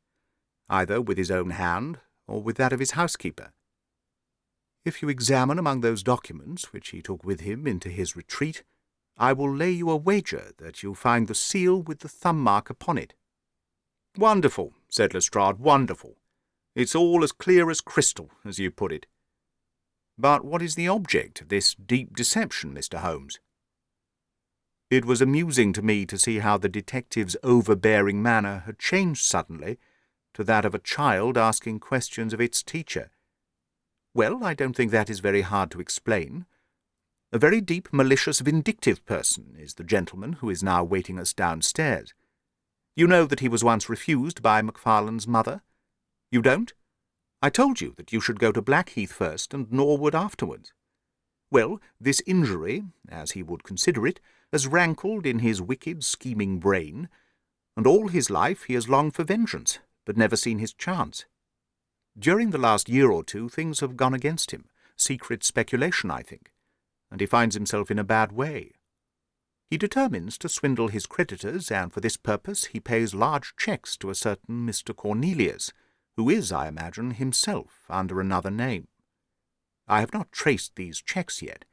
either with his own hand or with that of his housekeeper. If you examine among those documents which he took with him into his retreat, I will lay you a wager that you'll find the seal with the thumb mark upon it. Wonderful, said Lestrade, wonderful. It's all as clear as crystal, as you put it. But what is the object of this deep deception, Mr. Holmes? It was amusing to me to see how the detective's overbearing manner had changed suddenly to that of a child asking questions of its teacher. Well, I don't think that is very hard to explain. A very deep, malicious, vindictive person is the gentleman who is now waiting us downstairs. You know that he was once refused by McFarlane's mother? You don't? I told you that you should go to Blackheath first and Norwood afterwards. Well, this injury, as he would consider it, has rankled in his wicked, scheming brain, and all his life he has longed for vengeance, but never seen his chance. During the last year or two things have gone against him, secret speculation, I think, and he finds himself in a bad way. He determines to swindle his creditors, and for this purpose he pays large cheques to a certain Mr. Cornelius, who is, I imagine, himself under another name. I have not traced these cheques yet,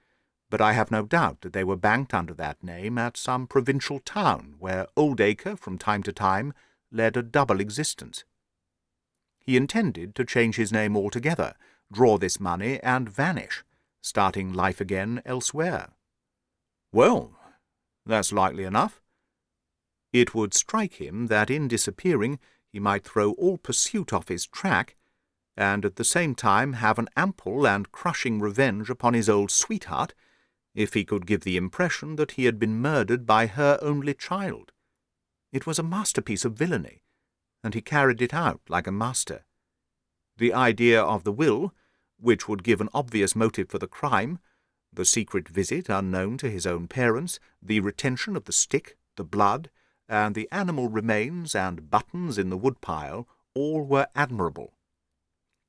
but I have no doubt that they were banked under that name at some provincial town where Oldacre from time to time led a double existence. He intended to change his name altogether, draw this money, and vanish, starting life again elsewhere. Well, that's likely enough. It would strike him that in disappearing he might throw all pursuit off his track, and at the same time have an ample and crushing revenge upon his old sweetheart, if he could give the impression that he had been murdered by her only child. It was a masterpiece of villainy, and he carried it out like a master. The idea of the will, which would give an obvious motive for the crime, the secret visit unknown to his own parents, the retention of the stick, the blood, and the animal remains and buttons in the woodpile, all were admirable.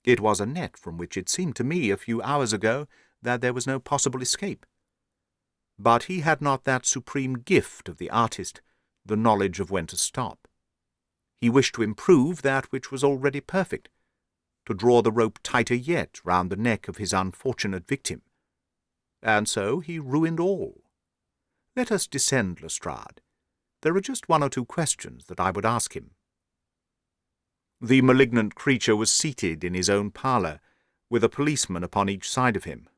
It was a net from which it seemed to me a few hours ago that there was no possible escape. But he had not that supreme gift of the artist, the knowledge of when to stop. He wished to improve that which was already perfect, to draw the rope tighter yet round the neck of his unfortunate victim. And so he ruined all. Let us descend, Lestrade. There are just one or two questions that I would ask him. The malignant creature was seated in his own parlour, with a policeman upon each side of him.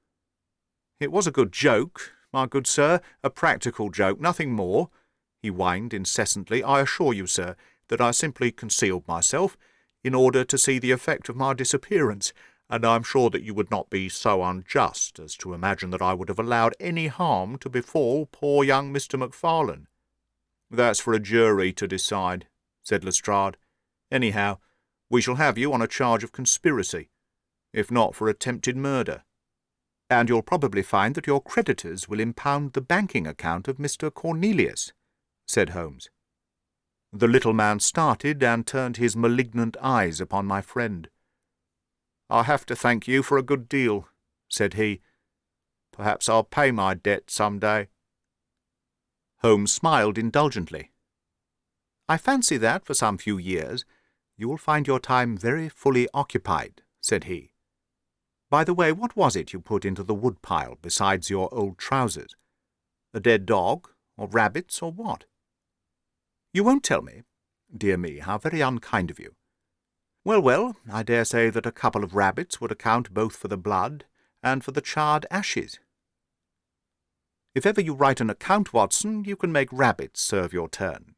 It was a good joke, my good sir, a practical joke, nothing more. he whined incessantly. "I assure you, sir, that I simply concealed myself in order to see the effect of my disappearance, and I am sure that you would not be so unjust as to imagine that I would have allowed any harm to befall poor young Mr. McFarlane." "That's for a jury to decide," said Lestrade. "Anyhow, we shall have you on a charge of conspiracy, if not for attempted murder. And you'll probably find that your creditors will impound the banking account of Mr. Cornelius," said Holmes. The little man started and turned his malignant eyes upon my friend. "I have to thank you for a good deal," said he. "Perhaps I'll pay my debt some day." Holmes smiled indulgently. "I fancy that, for some few years, you will find your time very fully occupied," said he. "By the way, what was it you put into the woodpile besides your old trousers? A dead dog, or rabbits, or what?" "You won't tell me? Dear me, how very unkind of you. Well, I dare say that a couple of rabbits would account both for the blood and for the charred ashes. If ever you write an account, Watson, you can make rabbits serve your turn.